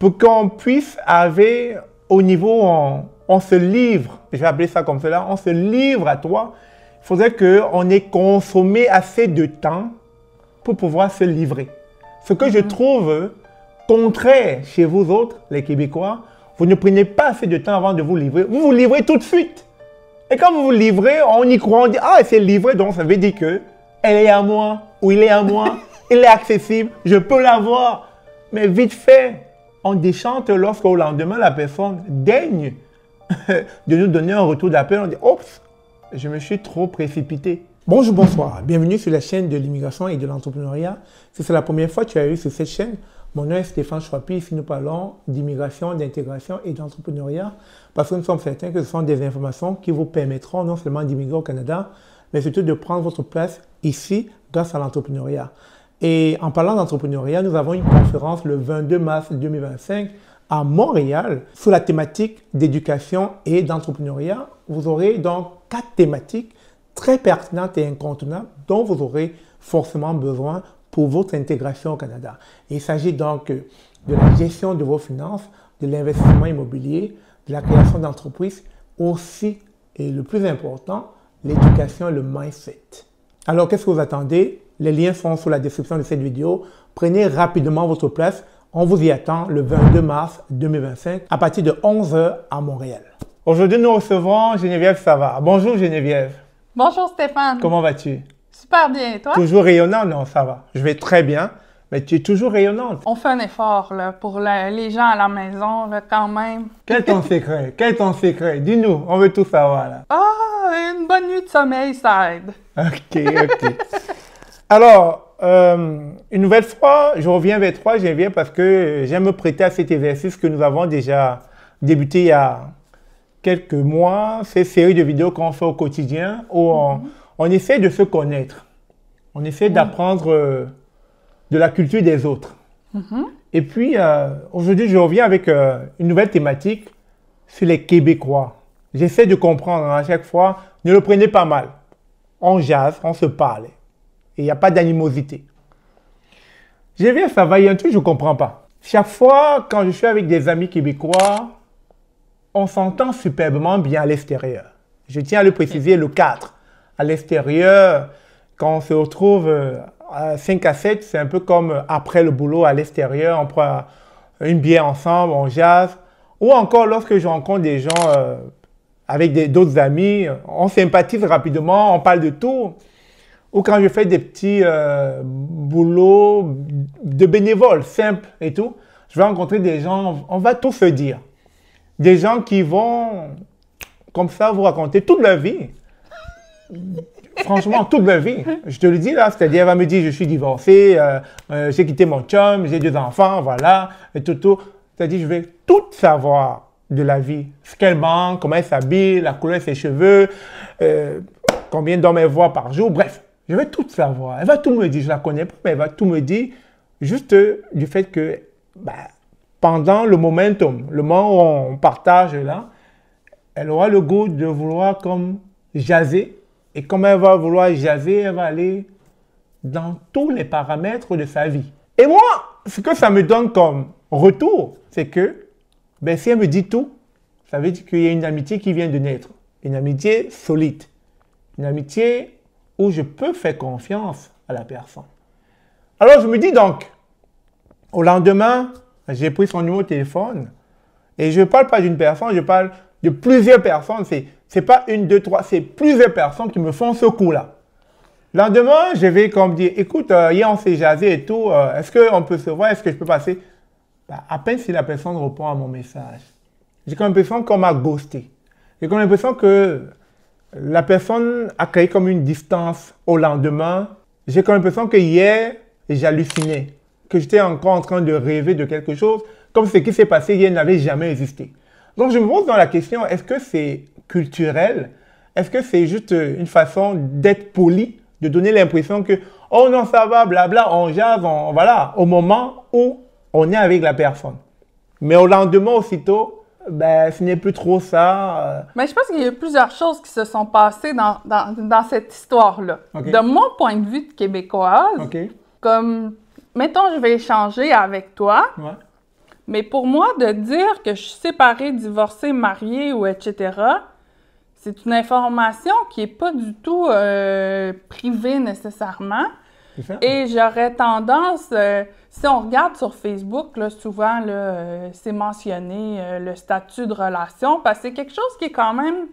pour qu'on puisse arriver au niveau où on se livre, je vais appeler ça comme cela, on se livre à toi, il faudrait qu'on ait consommé assez de temps pour pouvoir se livrer. Ce que je trouve contraire chez vous autres, les Québécois, vous ne prenez pas assez de temps avant de vous livrer. Vous vous livrez tout de suite. Et quand vous vous livrez, on y croit, on dit « Ah, c'est livré, donc ça veut dire que elle est à moi, ou il est à moi, il est accessible, je peux l'avoir. » Mais vite fait, on déchante lorsqu'au lendemain, la personne daigne de nous donner un retour d'appel. On dit « Oups, je me suis trop précipité. » Bonjour, bonsoir. Bienvenue sur la chaîne de l'immigration et de l'entrepreneuriat. Si c'est la première fois que tu as eu sur cette chaîne, mon nom est Stéphane Chouapi. Ici, nous parlons d'immigration, d'intégration et d'entrepreneuriat parce que nous sommes certains que ce sont des informations qui vous permettront non seulement d'immigrer au Canada, mais surtout de prendre votre place ici grâce à l'entrepreneuriat. Et en parlant d'entrepreneuriat, nous avons une conférence le 22 mars 2025 à Montréal sur la thématique d'éducation et d'entrepreneuriat. Vous aurez donc 4 thématiques très pertinentes et incontournables dont vous aurez forcément besoin pour votre intégration au Canada. Il s'agit donc de la gestion de vos finances, de l'investissement immobilier, de la création d'entreprises, aussi, et le plus important, l'éducation et le mindset. Alors, qu'est-ce que vous attendez? Les liens sont sous la description de cette vidéo. Prenez rapidement votre place. On vous y attend le 22 mars 2025 à partir de 11 h à Montréal. Aujourd'hui, nous recevons Geneviève Savard. Bonjour Geneviève. Bonjour Stéphane. Comment vas-tu? Super bien, et toi? Toujours rayonnante? Non, ça va. Je vais très bien, mais tu es toujours rayonnante. On fait un effort là, pour les gens à la maison, là, quand même. Quel est ton secret? Quel est ton secret? Dis-nous, on veut tout savoir là. Ah, une bonne nuit de sommeil, ça aide. Ok. Alors, une nouvelle fois, je reviens vers toi, Geneviève, parce que j'aime me prêter à cet exercice que nous avons déjà débuté il y a quelques mois, cette série de vidéos qu'on fait au quotidien où on essaie de se connaître. On essaie d'apprendre de la culture des autres. Et puis, aujourd'hui, je reviens avec une nouvelle thématique sur les Québécois. J'essaie de comprendre à chaque fois. Ne le prenez pas mal. On jase, on se parle. Et il n'y a pas d'animosité. Je viens, ça va, il y a un truc que je ne comprends pas. Chaque fois, quand je suis avec des amis québécois, on s'entend superbement bien à l'extérieur. Je tiens à le préciser, le 4. À l'extérieur, quand on se retrouve à 5 à 7, c'est un peu comme après le boulot à l'extérieur, on prend une bière ensemble, on jase. Ou encore lorsque je rencontre des gens avec d'autres amis, on sympathise rapidement, on parle de tout. Ou quand je fais des petits boulots de bénévoles simples et tout, je vais rencontrer des gens, on va tout se dire. Des gens qui vont, comme ça, vous raconter toute leur vie. Franchement, toute leur vie. Je te le dis là, c'est-à-dire, elle va me dire, je suis divorcée, j'ai quitté mon chum, j'ai 2 enfants, voilà, et tout. C'est-à-dire, je vais tout savoir de la vie. Ce qu'elle mange, comment elle s'habille, la couleur de ses cheveux, combien d'hommes elle voit par jour, bref. Je vais tout savoir. Elle va tout me dire. Je ne la connais pas, mais elle va tout me dire juste du fait que pendant le momentum, le moment où on partage là, elle aura le goût de vouloir comme jaser. Et comme elle va vouloir jaser, elle va aller dans tous les paramètres de sa vie. Et moi, ce que ça me donne comme retour, c'est que si elle me dit tout, ça veut dire qu'il y a une amitié qui vient de naître. Une amitié solide. Une amitié où je peux faire confiance à la personne. Alors, je me dis donc, au lendemain, j'ai pris son numéro de téléphone et je ne parle pas d'une personne, je parle de plusieurs personnes. C'est pas 1, 2, 3, c'est plusieurs personnes qui me font ce coup-là. Le lendemain, je vais comme dire, écoute, hier on s'est jasé et tout, est-ce qu'on peut se voir, est-ce que je peux passer? À peine si la personne répond à mon message. J'ai comme l'impression qu'on m'a ghosté. J'ai comme l'impression que la personne a créé comme une distance au lendemain. J'ai comme l'impression que hier, j'hallucinais, que j'étais encore en train de rêver de quelque chose, comme ce qui s'est passé hier n'avait jamais existé. Donc je me pose dans la question, est-ce que c'est culturel? Est-ce que c'est juste une façon d'être poli, de donner l'impression que, oh non, ça va, blabla, on jase, voilà, au moment où on est avec la personne. Mais au lendemain, aussitôt, ce n'est plus trop ça. Mais je pense qu'il y a plusieurs choses qui se sont passées dans cette histoire-là. Okay. De mon point de vue de québécoise, comme, mettons, je vais échanger avec toi, Mais pour moi, de dire que je suis séparée, divorcée, mariée ou etc., c'est une information qui n'est pas du tout privée nécessairement. Et j'aurais tendance, si on regarde sur Facebook, là, souvent, c'est mentionné le statut de relation, parce que c'est quelque chose qui est quand même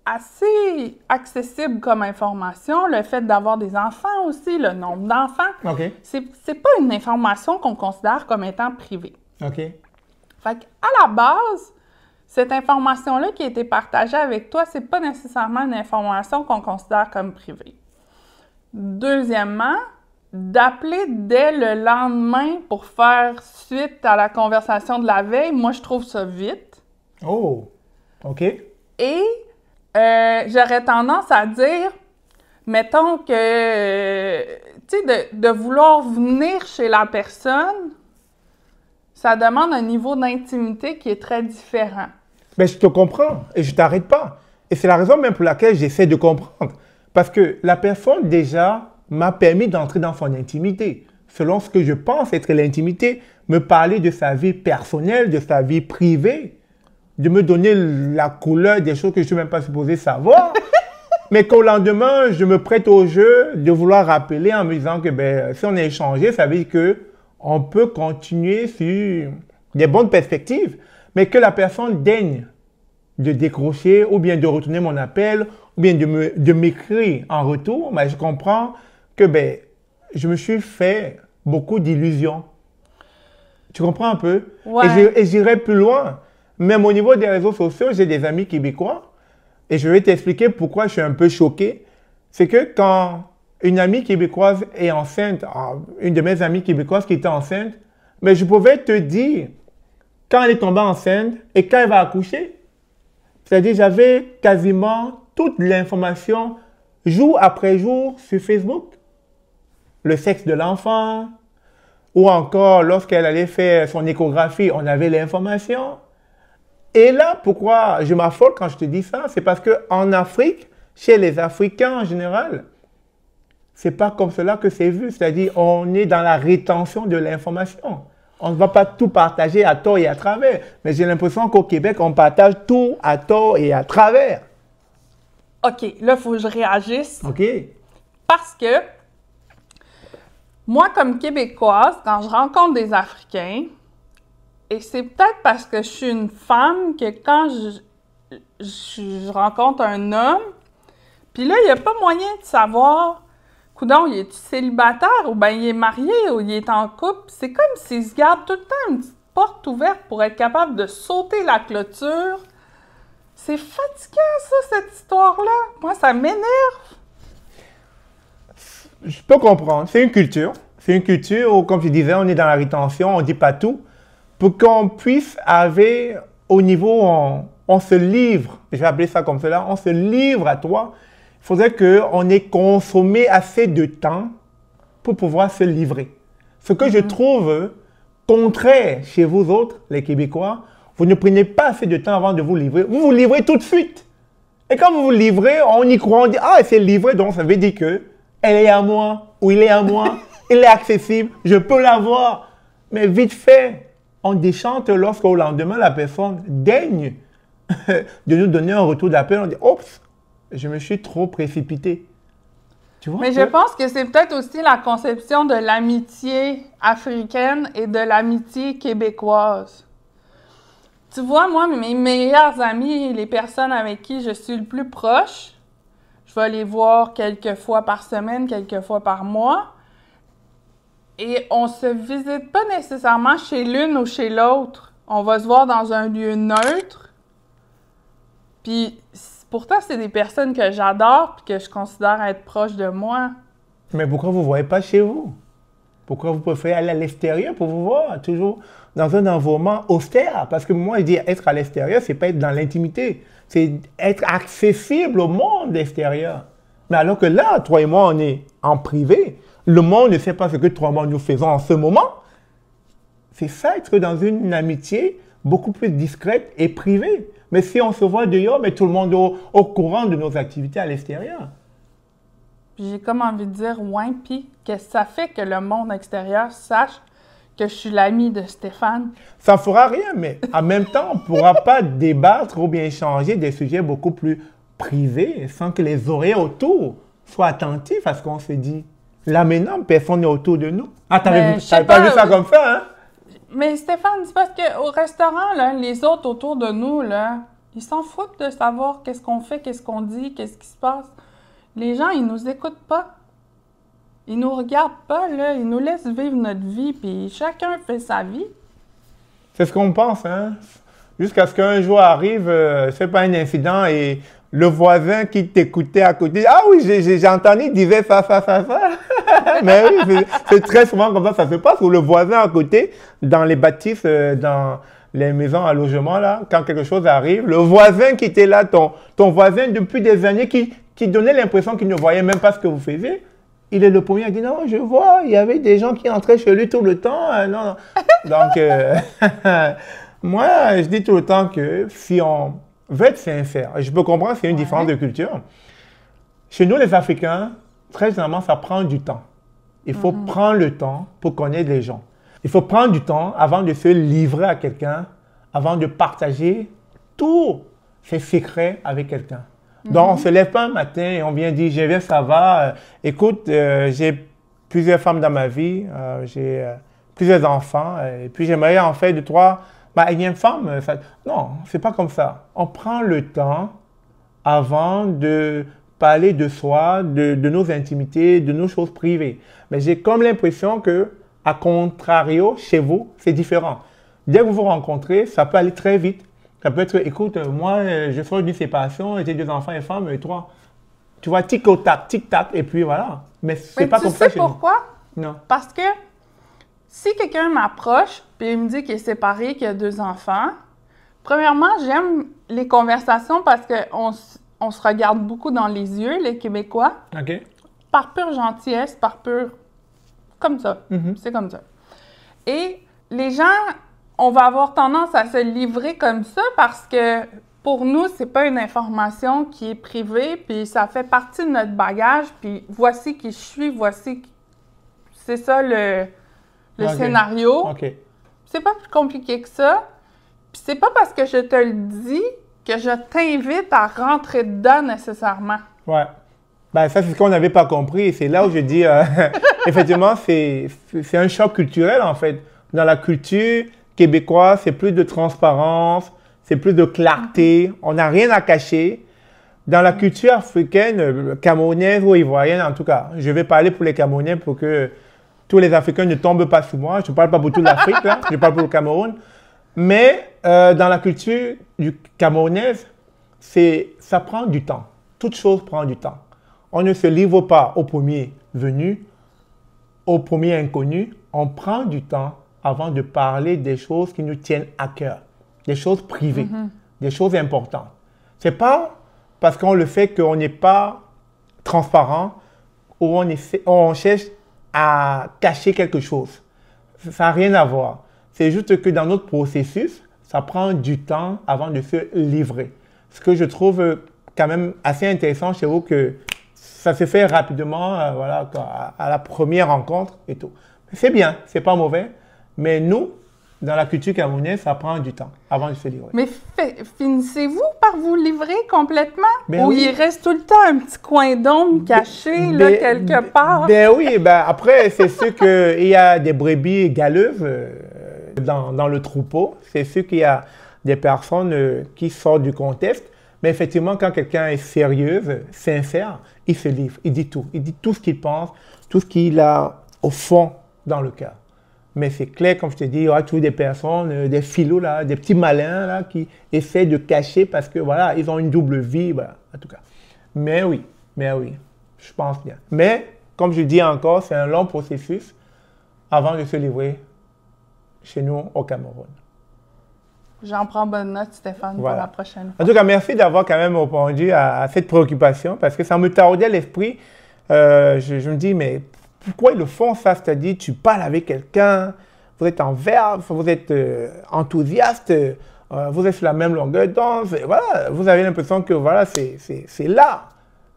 assez accessible comme information. Le fait d'avoir des enfants aussi, le nombre d'enfants, c'est pas une information qu'on considère comme étant privée. Fait qu'à la base, cette information-là qui a été partagée avec toi, c'est pas nécessairement une information qu'on considère comme privée. Deuxièmement, d'appeler dès le lendemain pour faire suite à la conversation de la veille, moi, je trouve ça vite. Oh, OK. Et j'aurais tendance à dire, mettons que, tu sais, de vouloir venir chez la personne, ça demande un niveau d'intimité qui est très différent. Mais je te comprends et je ne t'arrête pas. Et c'est la raison même pour laquelle j'essaie de comprendre. Parce que la personne, déjà, m'a permis d'entrer dans son intimité. Selon ce que je pense être l'intimité, me parler de sa vie personnelle, de sa vie privée, de me donner la couleur des choses que je ne suis même pas supposé savoir. Mais qu'au lendemain, je me prête au jeu de vouloir rappeler en me disant que si on a échangé, ça veut dire qu'on peut continuer sur des bonnes perspectives, mais que la personne daigne de décrocher ou bien de retourner mon appel ou bien de m'écrire en retour, je comprends que je me suis fait beaucoup d'illusions. Tu comprends un peu? Ouais. Et j'irai plus loin. Même au niveau des réseaux sociaux, j'ai des amis québécois et je vais t'expliquer pourquoi je suis un peu choqué. C'est que quand une amie québécoise est enceinte, une de mes amies québécoises qui était enceinte, mais je pouvais te dire quand elle est tombée enceinte et quand elle va accoucher. C'est-à-dire, j'avais quasiment toute l'information jour après jour sur Facebook. Le sexe de l'enfant, ou encore lorsqu'elle allait faire son échographie, on avait l'information. Et là, pourquoi je m'affole quand je te dis ça? C'est parce qu'en Afrique, chez les Africains en général, c'est pas comme cela que c'est vu. C'est-à-dire, on est dans la rétention de l'information. On ne va pas tout partager à tort et à travers. Mais j'ai l'impression qu'au Québec, on partage tout à tort et à travers. OK, là, il faut que je réagisse. OK. Parce que moi, comme Québécoise, quand je rencontre des Africains, et c'est peut-être parce que je suis une femme que quand je rencontre un homme, puis là, il n'y a pas moyen de savoir, coudonc, il est-tu célibataire ou bien il est marié ou il est en couple. C'est comme s'il se garde tout le temps une petite porte ouverte pour être capable de sauter la clôture. C'est fatigant, ça, cette histoire-là. Moi, ça m'énerve. Je peux comprendre. C'est une culture. C'est une culture où, comme je disais, on est dans la rétention, on ne dit pas tout. Pour qu'on puisse arriver au niveau où on se livre, je vais appeler ça comme cela, on se livre à toi, il faudrait qu'on ait consommé assez de temps pour pouvoir se livrer. Ce que je trouve contraire chez vous autres, les Québécois, vous ne prenez pas assez de temps avant de vous livrer. Vous vous livrez tout de suite. Et quand vous vous livrez, on y croit, on dit « Ah, c'est livré, donc ça veut dire que elle est à moi, ou il est à moi, il est accessible, je peux l'avoir. » Mais vite fait, on déchante lorsqu'au lendemain, la personne daigne de nous donner un retour d'appel. On dit « Oups, je me suis trop précipité. » Tu vois? Mais je pense que c'est peut-être aussi la conception de l'amitié africaine et de l'amitié québécoise. Tu vois, moi, mes meilleurs amis, les personnes avec qui je suis le plus proche, je vais les voir quelques fois par semaine, quelques fois par mois. Et on se visite pas nécessairement chez l'une ou chez l'autre. On va se voir dans un lieu neutre. Puis pourtant, c'est des personnes que j'adore et que je considère être proches de moi. Mais pourquoi vous ne voyez pas chez vous? Pourquoi vous préférez aller à l'extérieur pour vous voir? Toujours dans un environnement austère. Parce que moi, je dis être à l'extérieur, c'est pas être dans l'intimité. C'est être accessible au monde extérieur. Mais alors que là, toi et moi, on est en privé. Le monde ne sait pas ce que toi et moi nous faisons en ce moment. C'est ça, être dans une amitié beaucoup plus discrète et privée. Mais si on se voit dehors, mais tout le monde est au courant de nos activités à l'extérieur. Puis j'ai comme envie de dire, ouais, puis qu'est-ce que ça fait que le monde extérieur sache que je suis l'ami de Stéphane. Ça ne fera rien, mais en même temps, on ne pourra pas débattre ou bien échanger des sujets beaucoup plus privés sans que les oreilles autour soient attentives à ce qu'on se dit. Là maintenant, personne n'est autour de nous. Ah, t'avais pas vu ça comme ça, hein? Mais Stéphane, c'est parce qu'au restaurant, là, les autres autour de nous, là, ils s'en foutent de savoir qu'est-ce qu'on fait, qu'est-ce qu'on dit, qu'est-ce qui se passe. Les gens, ils nous écoutent pas. Ils nous regardent pas, là. Ils nous laissent vivre notre vie, puis chacun fait sa vie. C'est ce qu'on pense, hein? Jusqu'à ce qu'un jour arrive, c'est pas un incident, et le voisin qui t'écoutait à côté, ah oui, j'ai entendu, il disait ça. Mais oui, c'est très souvent comme ça se passe, où le voisin à côté, dans les bâtisses, dans les maisons à logement, là, quand quelque chose arrive, le voisin qui était là, ton voisin depuis des années, qui donnait l'impression qu'il ne voyait même pas ce que vous faisiez, il est le premier à dire, non, je vois, il y avait des gens qui entraient chez lui tout le temps. Non. Donc, moi, je dis tout le temps que si on veut être sincère, je peux comprendre que c'est une différence de culture. Chez nous, les Africains, très généralement, ça prend du temps. Il faut prendre le temps pour connaître les gens. Il faut prendre du temps avant de se livrer à quelqu'un, avant de partager tous ses secrets avec quelqu'un. Donc, on ne se lève pas un matin et on vient dire, je vais, ça va. Écoute, j'ai plusieurs femmes dans ma vie, j'ai plusieurs enfants, et puis j'aimerais en faire 2, 3 énième femme. Non, c'est pas comme ça. On prend le temps avant de parler de soi, de nos intimités, de nos choses privées. Mais j'ai comme l'impression que, à contrario, chez vous, c'est différent. Dès que vous vous rencontrez, ça peut aller très vite. Ça peut être, écoute, moi, je sors d'une séparation, j'ai 2 enfants et femmes, et 3. Tu vois, tic-tac, et puis voilà. Mais c'est pas comme ça chez nous. Tu sais pourquoi? Non. Parce que si quelqu'un m'approche, puis il me dit qu'il est séparé, qu'il a 2 enfants, premièrement, j'aime les conversations parce qu'on se regarde beaucoup dans les yeux, les Québécois. OK. Par pure gentillesse, par pure... Comme ça. C'est comme ça. Et les gens, on va avoir tendance à se livrer comme ça parce que pour nous, c'est pas une information qui est privée, puis ça fait partie de notre bagage, puis voici qui je suis, voici... C'est ça le scénario. OK. C'est pas plus compliqué que ça. Puis c'est pas parce que je te le dis que je t'invite à rentrer dedans nécessairement. Ouais. Ben, ça, c'est ce qu'on n'avait pas compris. C'est là où je dis, effectivement, c'est un choc culturel, en fait. Dans la culture québécoise, c'est plus de transparence, c'est plus de clarté. On n'a rien à cacher. Dans la culture africaine, camerounaise ou ivoirienne, en tout cas, je vais parler pour les Camerounais pour que tous les Africains ne tombent pas sur moi. Je ne parle pas pour toute l'Afrique, là. Je parle pour le Cameroun. Mais dans la culture camerounaise, ça prend du temps. Toute chose prend du temps. On ne se livre pas au premier venu, au premier inconnu. On prend du temps avant de parler des choses qui nous tiennent à cœur, des choses privées, des choses importantes. Ce n'est pas parce qu'on le fait qu'on n'est pas transparent ou on cherche à cacher quelque chose. Ça n'a rien à voir. C'est juste que dans notre processus, ça prend du temps avant de se livrer. Ce que je trouve quand même assez intéressant chez vous, que ça se fait rapidement, voilà, à la première rencontre et tout. C'est bien, c'est pas mauvais, mais nous, dans la culture camerounaise, ça prend du temps avant de se livrer. Mais finissez-vous par vous livrer complètement? Ben ou oui. il reste tout le temps un petit coin d'ombre caché là, quelque part? Ben oui, ben après, c'est sûr qu'il y a des brebis galeuses dans le troupeau. C'est sûr qu'il y a des personnes qui sortent du contexte. Mais effectivement, quand quelqu'un est sérieux, sincère, il se livre, il dit tout. Il dit tout ce qu'il pense, tout ce qu'il a au fond dans le cœur. Mais c'est clair, comme je te dis, il y aura toujours des personnes, des philos, là, des petits malins là, qui essaient de cacher parce que voilà, ils ont une double vie, voilà, en tout cas. Mais oui, je pense bien. Mais, comme je dis encore, c'est un long processus avant de se livrer chez nous au Cameroun. J'en prends bonne note, Stéphane, Voilà. pour la prochaine fois. En tout cas, merci d'avoir quand même répondu à cette préoccupation parce que ça me taraudait à l'esprit. Je me dis, mais pourquoi ils le font ça? C'est-à-dire, tu parles avec quelqu'un, vous êtes en verbe, vous êtes enthousiaste, vous êtes sur la même longueur d'onde, voilà, vous avez l'impression que voilà, c'est là.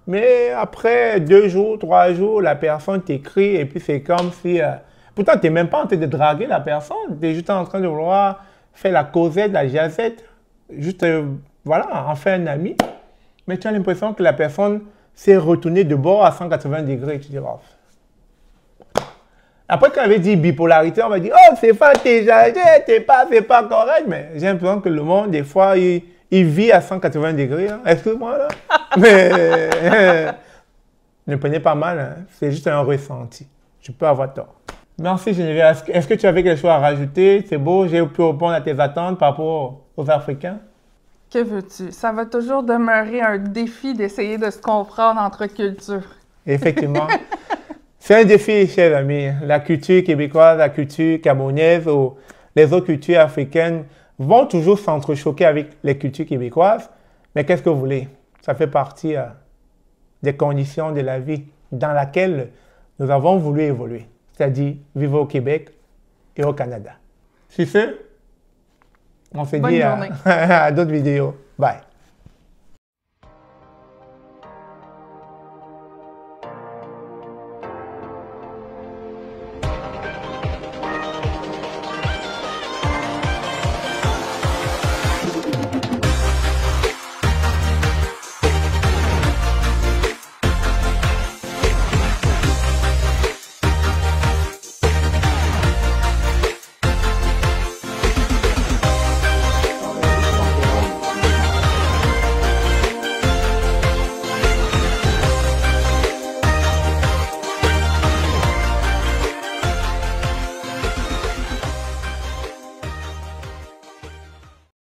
Mais après 2 jours, 3 jours, la personne t'écrit et puis c'est comme si Pourtant, tu n'es même pas en train de draguer la personne. Tu es juste en train de vouloir faire la causette, la jazzette. Juste, voilà, en faire un ami. Mais tu as l'impression que la personne s'est retournée de bord à 180 degrés. Tu dis, oh. Après, quand on avait dit bipolarité, on va dire, oh, c'est pas t'es jazzé, c'est pas correct. Mais j'ai l'impression que le monde, des fois, il vit à 180 degrés. Hein. Excuse-moi, là. Mais ne prenez pas mal. Hein. C'est juste un ressenti. Je peux avoir tort. Merci Geneviève. Est-ce que tu avais quelque chose à rajouter? C'est beau, j'ai pu répondre à tes attentes par rapport aux Africains. Que veux-tu? Ça va toujours demeurer un défi d'essayer de se comprendre entre cultures. Effectivement. C'est un défi, chers amis. La culture québécoise, la culture camerounaise ou les autres cultures africaines vont toujours s'entrechoquer avec les cultures québécoises. Mais qu'est-ce que vous voulez? Ça fait partie des conditions de la vie dans laquelle nous avons voulu évoluer. C'est-à-dire vivre au Québec et au Canada. Sur ce, on se dit à d'autres vidéos. Bye.